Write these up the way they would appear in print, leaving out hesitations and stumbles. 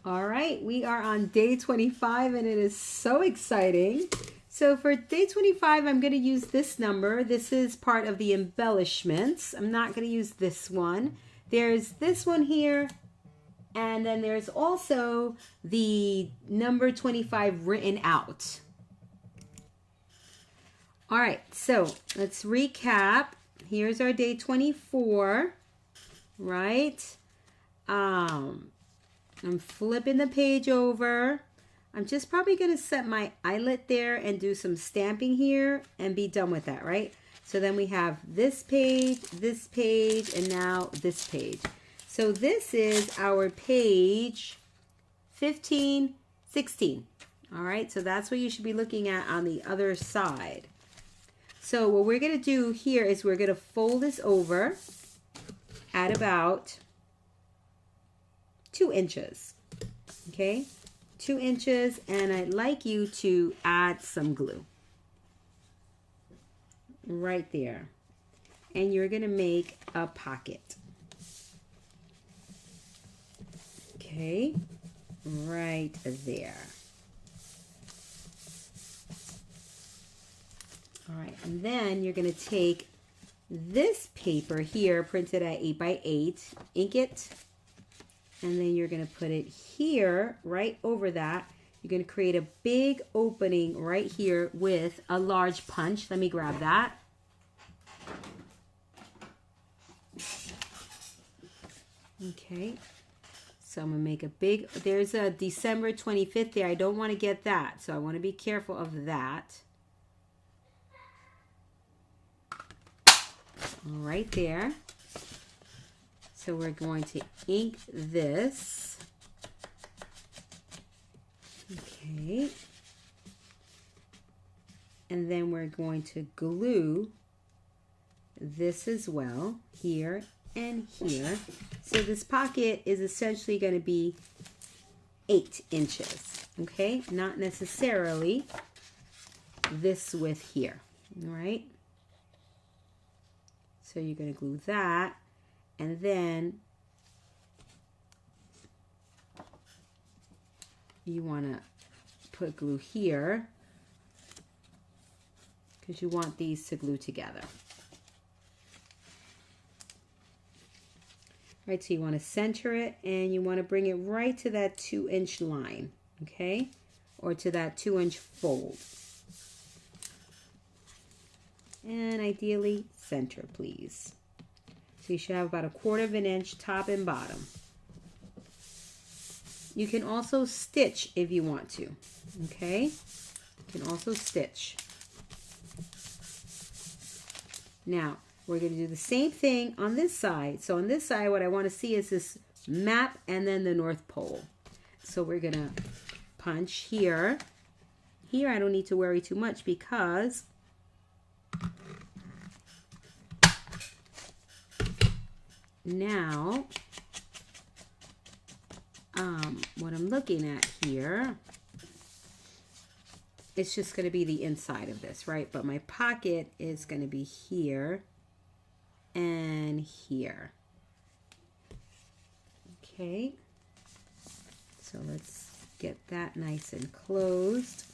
All right, we are on day 25 and it is so exciting. So for day 25, I'm going to use this number. This is part of the embellishments. I'm not going to use this one. There's this one here, and then there's also the number 25 written out. All right, so let's recap. Here's our day 24, right? I'm flipping the page over. I'm just probably going to set my eyelet there and do some stamping here and be done with that, right? So then we have this page, and now this page. So this is our page 15, 16. All right, so that's what you should be looking at on the other side. So what we're going to do here is we're going to fold this over at about 2 inches. Okay, 2 inches, and I'd like you to add some glue right there. And you're going to make a pocket. Okay, right there. All right, and then you're going to take this paper here, printed at 8x8, ink it, and then you're going to put it here, right over that. You're going to create a big opening right here with a large punch. Let me grab that. Okay, so I'm going to make a big, there's a December 25th there. I don't want to get that, so I want to be careful of that. Right there. So we're going to ink this. Okay. And then we're going to glue this as well, here and here. So this pocket is essentially going to be 8 inches, okay? Not necessarily this width here, all right? So you're going to glue that. And then you want to put glue here because you want these to glue together. All right, so you want to center it and you want to bring it right to that 2-inch line, okay? Or to that 2-inch fold. And ideally center, please. So you should have about 1/4 inch top and bottom. You can also stitch if you want to, okay? You can also stitch. Now, we're going to do the same thing on this side. So on this side, what I want to see is this map and then the North Pole. So we're going to punch here. Here I don't need to worry too much because now, what I'm looking at here, it's just going to be the inside of this, right? But my pocket is going to be here and here. Okay. So let's get that nice and closed,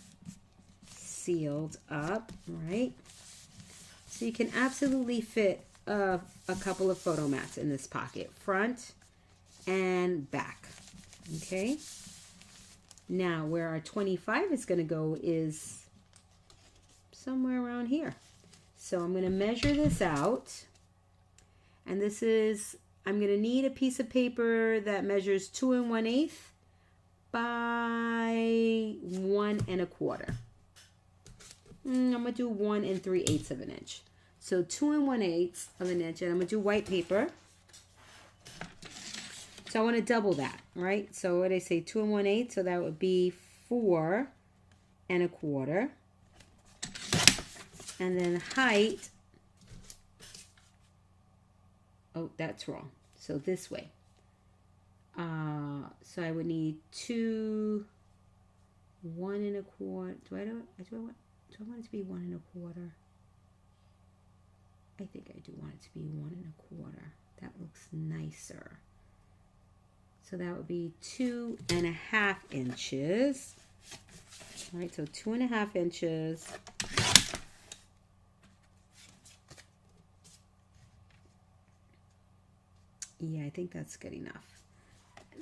sealed up, right? So you can absolutely fit a couple of photo mats in this pocket, front and back. Okay, now where our 25 is going to go is somewhere around here. So I'm going to measure this out, and this is, I'm going to need a piece of paper that measures 2 1/8 by 1 1/4. I'm going to do 1 3/8 of an inch. So 2 1/8 of an inch, and I'm going to do white paper. So I want to double that, right? So what did I say, 2 1/8, so that would be 4 1/4. And then height, oh, that's wrong. So this way. So I would need 2 1 1/4. Do I want it to be 1 1/4? I think I do want it to be 1 1/4. That looks nicer. So that would be 2.5 inches. All right, so 2.5 inches. Yeah, I think that's good enough.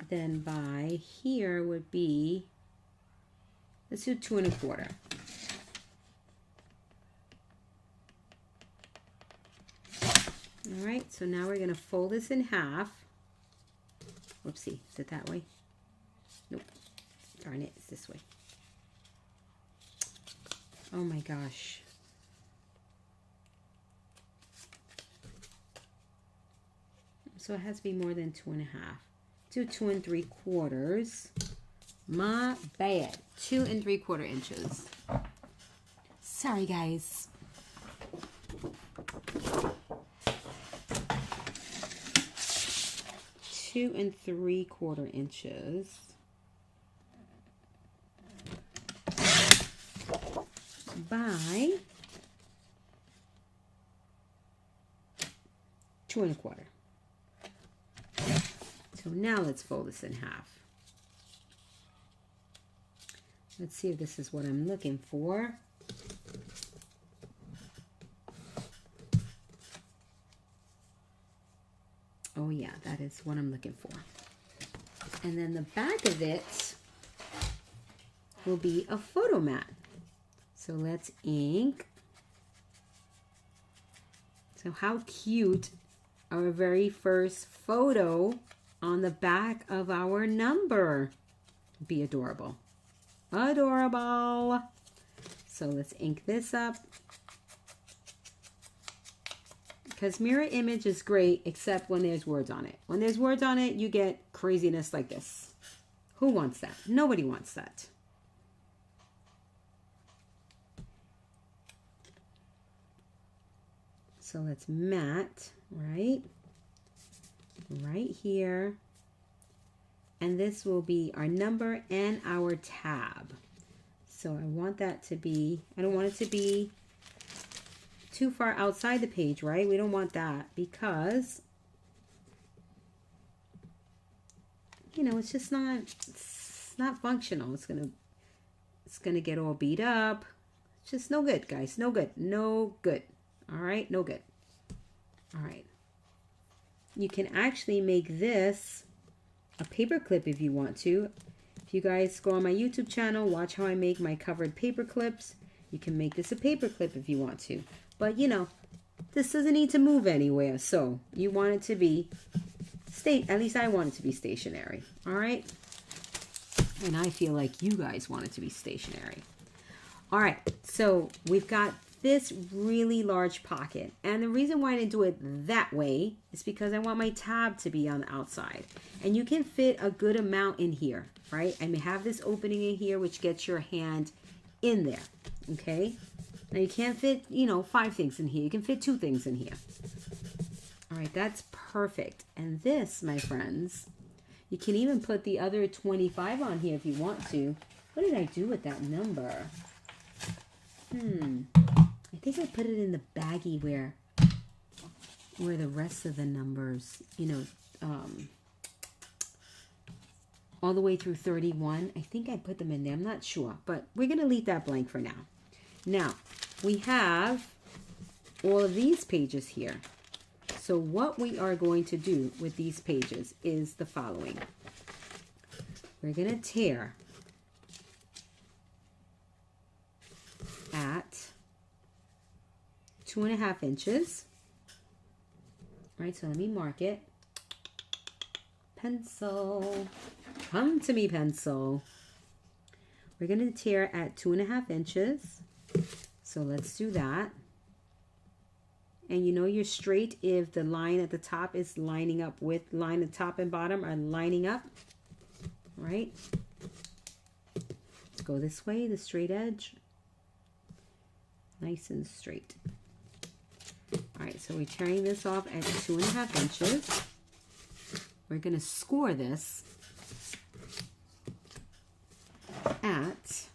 Then by here would be, let's do 2.25. All right, so now we're going to fold this in half. Whoopsie, is it that way? Nope. Darn it, it's this way. Oh my gosh. So it has to be more than 2.5. Do 2 3/4. My bad. 2 3/4 inches. Sorry, guys. Two and 3/4 inches. By 2 1/4. So now let's fold this in half. Let's see if this is what I'm looking for. Oh yeah, that is what I'm looking for. And then the back of it will be a photo mat. So let's ink. So how cute, our very first photo on the back of our number. Be adorable. Adorable. So let's ink this up. Because mirror image is great, except when there's words on it. When there's words on it, you get craziness like this. Who wants that? Nobody wants that. So let's mat, right here. And this will be our number and our tab. So I want that to be, I don't want it to be too far outside the page, right? We don't want that because, you know, it's just not, it's not functional. It's gonna get all beat up. It's just no good, guys. No good. No good. All right, no good. All right. You can actually make this a paper clip if you want to. If you guys go on my YouTube channel, watch how I make my covered paper clips. You can make this a paper clip if you want to. But, you know, this doesn't need to move anywhere. So you want it to be, at least I want it to be stationary. All right. And I feel like you guys want it to be stationary. All right. So we've got this really large pocket. And the reason why I didn't do it that way is because I want my tab to be on the outside. And you can fit a good amount in here, right? I may have this opening in here, which gets your hand in there, okay? Now you can't fit, you know, 5 things in here. You can fit 2 things in here. All right, that's perfect. And this, my friends, you can even put the other 25 on here if you want to. What did I do with that number? I think I put it in the baggie where the rest of the numbers, you know, all the way through 31. I think I put them in there. I'm not sure, but we're going to leave that blank for now. Now, we have all of these pages here. So what we are going to do with these pages is the following. We're going to tear at 2.5 inches. Right, so let me mark it. Pencil. Come to me, pencil. We're going to tear at 2.5 inches. So let's do that. And you know you're straight if the line at the top is lining up with line at top and bottom are lining up. Right? Let's go this way, the straight edge. Nice and straight. All right, so we're tearing this off at 2.5 inches. We're going to score this at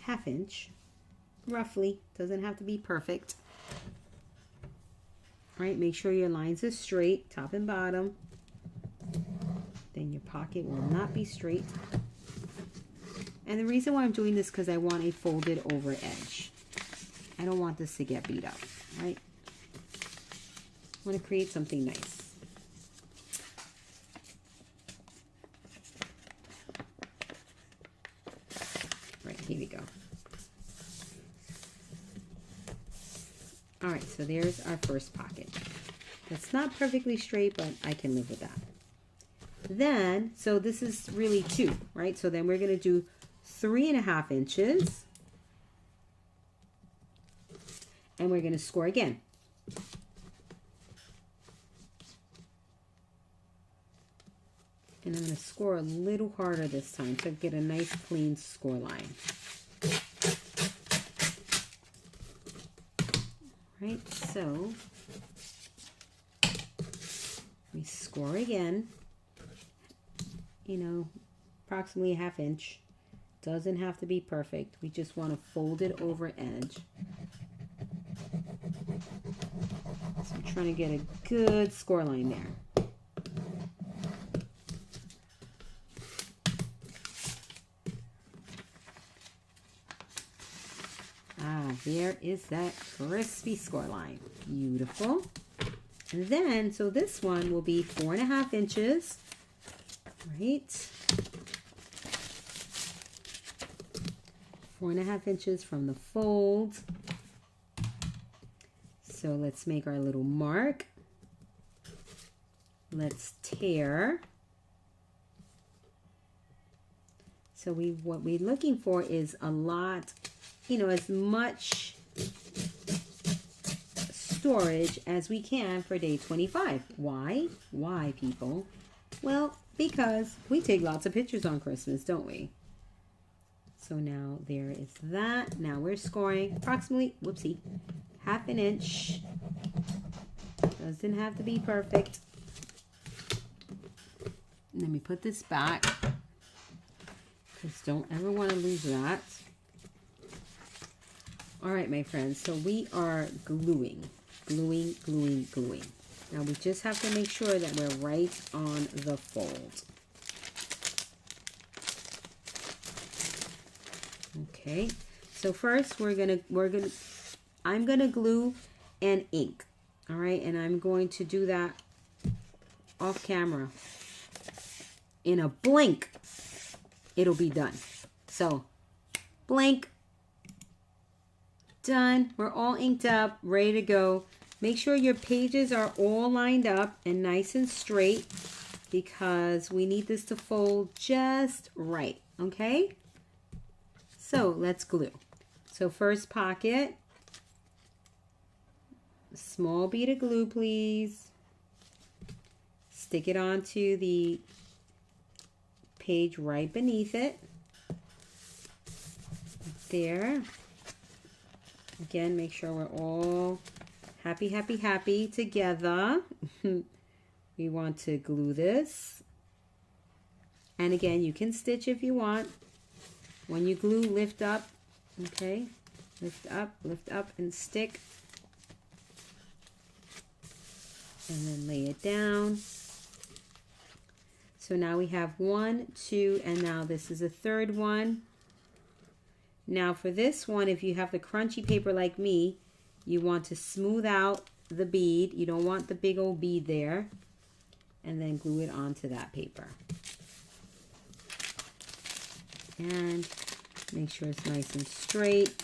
1/2 inch, roughly. Doesn't have to be perfect. All right, make sure your lines are straight, top and bottom. then your pocket will not be straight. And the reason why I'm doing this because I want a folded over edge. I don't want this to get beat up, right? I want to create something nice. Right, here we go. All right, so there's our first pocket. That's not perfectly straight, but I can live with that. Then, so this is really 2, right? So then we're going to do 3.5 inches. And we're going to score again. And I'm going to score a little harder this time to get a nice clean score line. Right, so we score again, you know, approximately 1/2 inch. Doesn't have to be perfect. We just want to fold it over edge. So I'm trying to get a good score line there. Ah, there is that crispy score line. Beautiful. And then, so this one will be 4.5 inches, right? 4.5 inches from the fold. So let's make our little mark. Let's tear. So what we're looking for is a lot, you know, as much storage as we can for day 25. Why? Why, people? Well, because we take lots of pictures on Christmas, don't we? So now there is that. Now we're scoring approximately, whoopsie, 1/2 inch. Doesn't have to be perfect. Let me put this back, because don't ever want to lose that. All right, my friends, so we are gluing. Now we just have to make sure that we're right on the fold. Okay, so first I'm gonna glue and ink. All right, and I'm going to do that off camera. In a blink, it'll be done. So, blink. Done. We're all inked up, ready to go. Make sure your pages are all lined up and nice and straight, because we need this to fold just right, okay? So let's glue. So first pocket, small bead of glue, please. Stick it onto the page right beneath it. There. Again, make sure we're all happy together. We want to glue this. And again, you can stitch if you want. When you glue, lift up. Okay, lift up and stick. And then lay it down. So now we have 1, 2, and now this is a third one. Now for this one, if you have the crunchy paper like me, you want to smooth out the bead. You don't want the big old bead there. And then glue it onto that paper. And make sure it's nice and straight,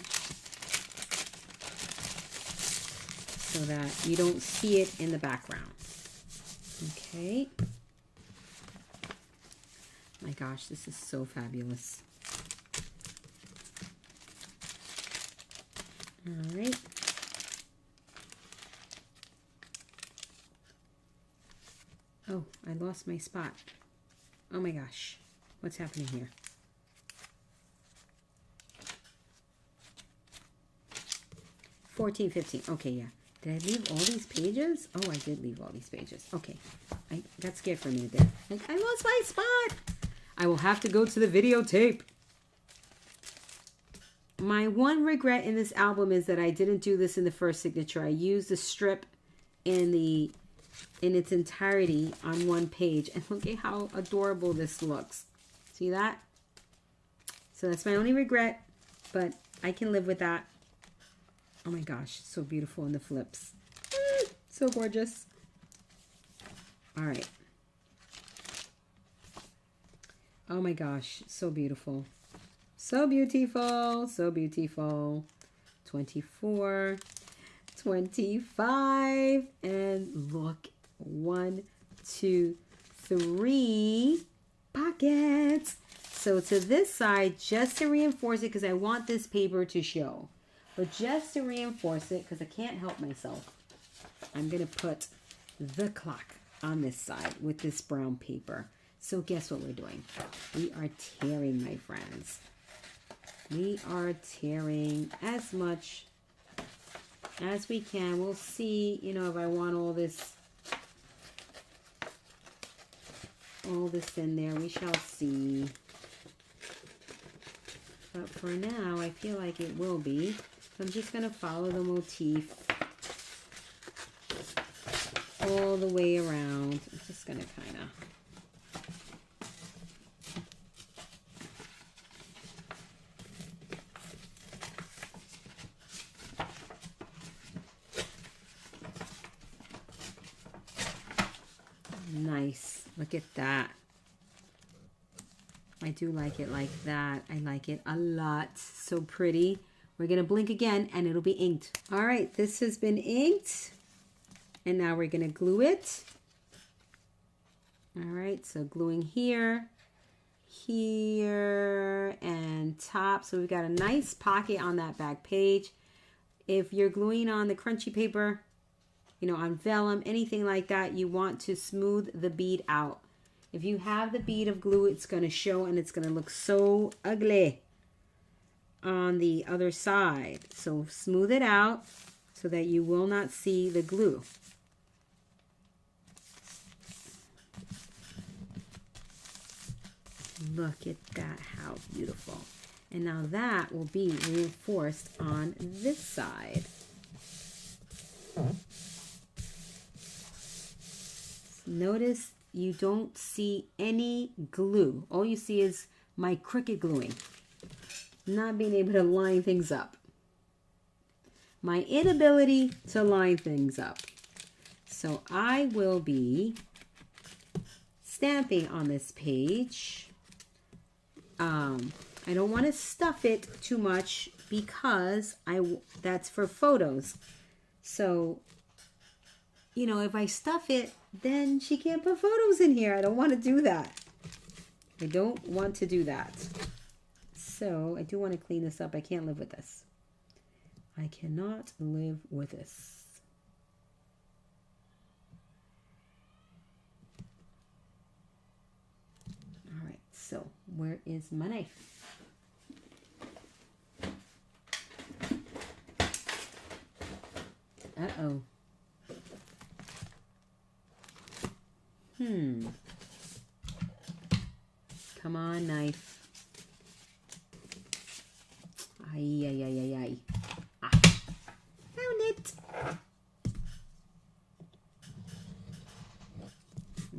so that you don't see it in the background. Okay. My gosh, this is so fabulous. All right. Oh, I lost my spot. Oh my gosh. What's happening here? $14.15. Okay, yeah. Did I leave all these pages? Oh, I did leave all these pages. Okay. I got scared for a minute there. Like, I lost my spot. I will have to go to the videotape. My one regret in this album is that I didn't do this in the first signature. I used the strip in the in its entirety on one page. And look at how adorable this looks. See that? So that's my only regret, but I can live with that. Oh my gosh, so beautiful in the flips. So gorgeous. All right. Oh my gosh, so beautiful. So beautiful, so beautiful. 24, 25, and look, 1, 2, 3 pockets. So to this side, just to reinforce it, because I want this paper to show. But just to reinforce it, because I can't help myself, I'm going to put the clock on this side with this brown paper. So guess what we're doing? We are tearing, my friends. We are tearing as much as we can. We'll see, you know, if I want all this in there. We shall see. But for now, I feel like it will be. So I'm just going to follow the motif all the way around. I'm just going to kind of... Nice. Look at that. I do like it like that. I like it a lot. So pretty. We're going to blink again and it'll be inked. All right. This has been inked. And now we're going to glue it. All right. So gluing here, here, and top. So we've got a nice pocket on that back page. If you're gluing on the crunchy paper, you know, on vellum, anything like that, you want to smooth the bead out. If you have the bead of glue, it's going to show and it's going to look so ugly on the other side. So smooth it out so that you will not see the glue. Look at that, how beautiful. And now that will be reinforced on this side. Notice you don't see any glue. All you see is my crooked gluing. Not being able to line things up. My inability to line things up. So I will be stamping on this page. I don't want to stuff it too much because that's for photos. So, you know, if I stuff it, then she can't put photos in here. I don't want to do that. I don't want to do that. So I do want to clean this up. I can't live with this. I cannot live with this. All right, so where is my knife? Uh-oh. Come on, knife. Ay, ay, ay, ay, ay. Ah, found it.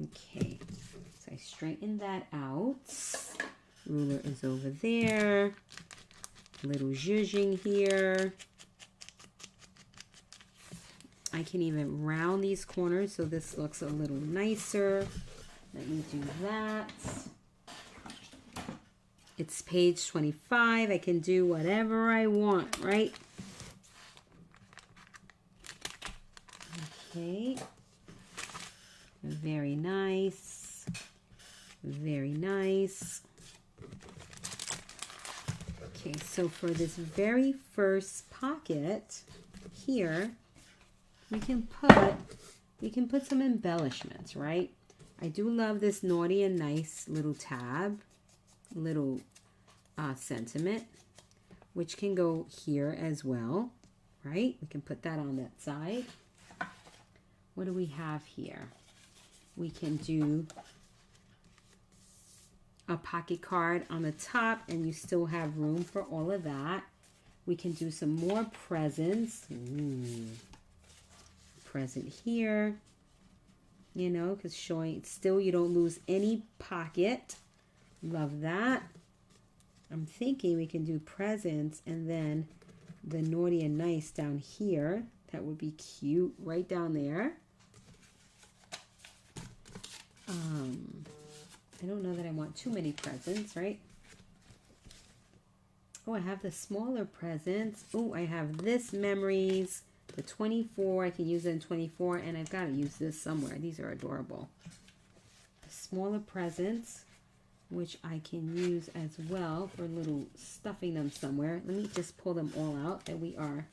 Okay, so I straighten that out. Ruler is over there. Little zhuzhing here. I can even round these corners so this looks a little nicer. Let me do that. It's page 25. I can do whatever I want, right? Okay. Very nice. Very nice. Okay, so for this very first pocket here, we can put some embellishments, right? I do love this naughty and nice little tab, little sentiment, which can go here as well, right? We can put that on that side. What do we have here? We can do a pocket card on the top, and you still have room for all of that. We can do some more presents. Present here. you know, because showing, still you don't lose any pocket. Love that. I'm thinking we can do presents and then the naughty and nice down here. That would be cute right down there. I don't know that I want too many presents, right? Oh, I have the smaller presents. Oh, I have this memories, the 24. I can use it in 24, and I've got to use this somewhere. These are adorable. The smaller presents, which I can use as well for little stuffing them somewhere. Let me just pull them all out that we are.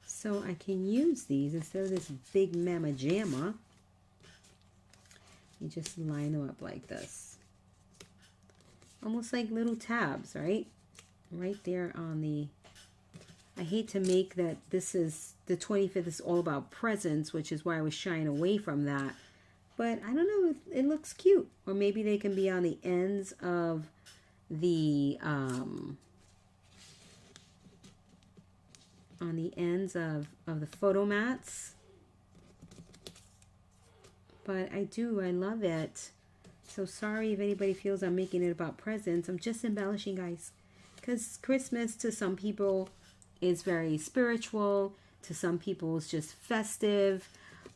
So I can use these instead of this big mama jamma. You just line them up like this. Almost like little tabs, right? Right there on the... I hate to make that this is the 25th is all about presents, which is why I was shying away from that. But I don't know, it looks cute. Or maybe they can be on the ends of the of the photo mats. But I love it. So sorry if anybody feels I'm making it about presents. I'm just embellishing, guys. Because Christmas to some people is very spiritual. To some people it's just festive.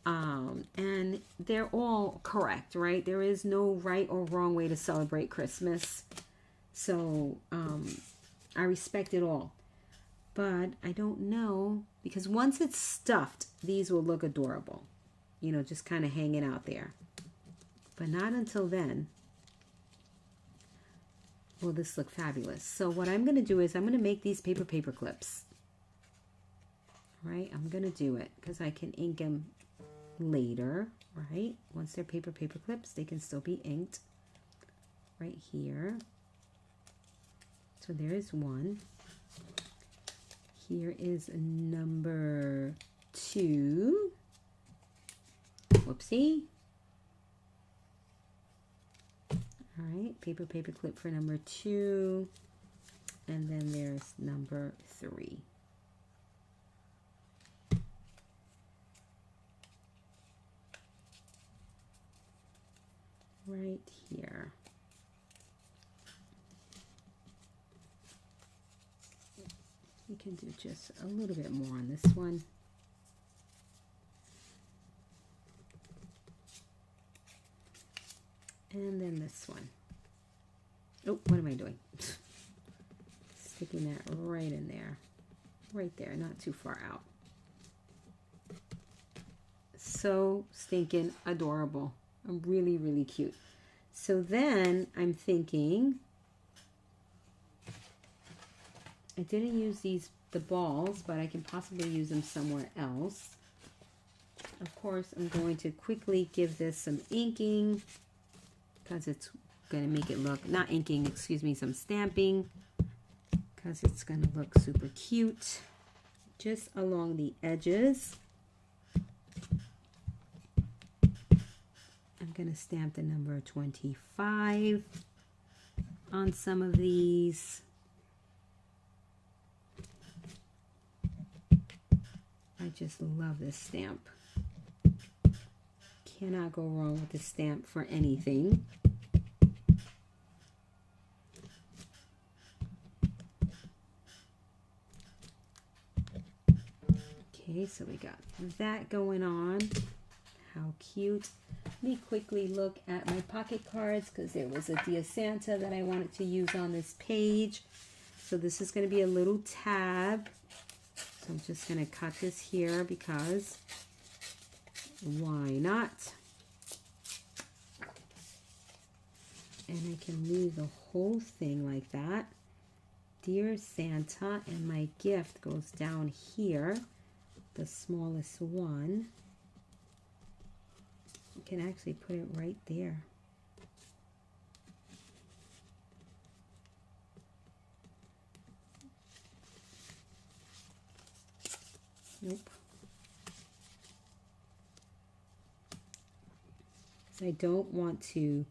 And they're all correct, right? There is no right or wrong way to celebrate Christmas. So I respect it all. But I don't know, because once it's stuffed, these will look adorable. You know, just kind of hanging out there. But not until then will this look fabulous. So what I'm going to do is I'm going to make these paper clips. Right? I'm going to do it because I can ink them later, right? Once they're paper clips, they can still be inked right here. So there's one. Here is number 2. Whoopsie. All right, paper clip for number 2. And then there's number 3. Right here. We can do just a little bit more on this one. And then this one. Oh, what am I doing? Sticking that right in there. Right there, not too far out. So stinking adorable. Really, really cute. So then I'm thinking, I didn't use the balls, but I can possibly use them somewhere else. Of course, I'm going to quickly give this some inking because it's going to make it look, not inking, excuse me, some stamping, because it's going to look super cute just along the edges. I'm going to stamp the number 25 on some of these. I just love this stamp. Cannot go wrong with this stamp for anything. Okay, so we got that going on. How cute. Let me quickly look at my pocket cards because there was a Dear Santa that I wanted to use on this page. So this is going to be a little tab. So I'm just going to cut this here because why not? And I can leave the whole thing like that. Dear Santa, and my gift goes down here, the smallest one. You can actually put it right there. Nope. Because I don't want to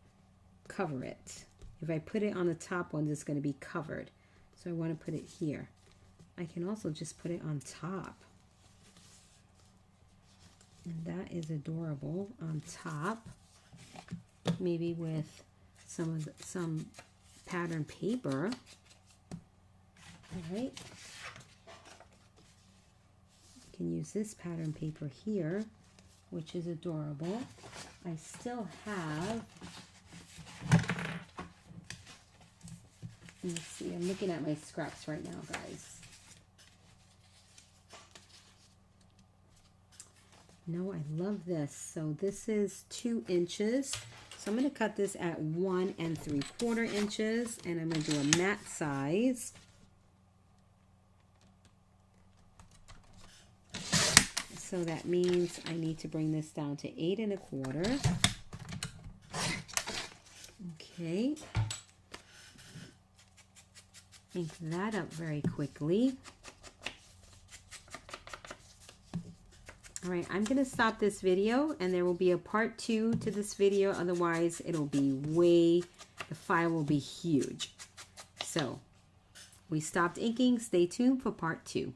cover it. If I put it on the top one, it's going to be covered. So I want to put it here. I can also just put it on top. And that is adorable on top. Maybe with some pattern paper. All right. You can use this pattern paper here, which is adorable. I still have, let's see, I'm looking at my scraps right now, guys. No, I love this. So this is 2 inches. So I'm going to cut this at 1 3/4 inches, and I'm going to do a mat size. So that means I need to bring this down to 8 1/4. Okay. Ink that up very quickly. All right, I'm going to stop this video, and there will be a part 2 to this video. Otherwise, it'll be the file will be huge. So we stopped inking. Stay tuned for part 2.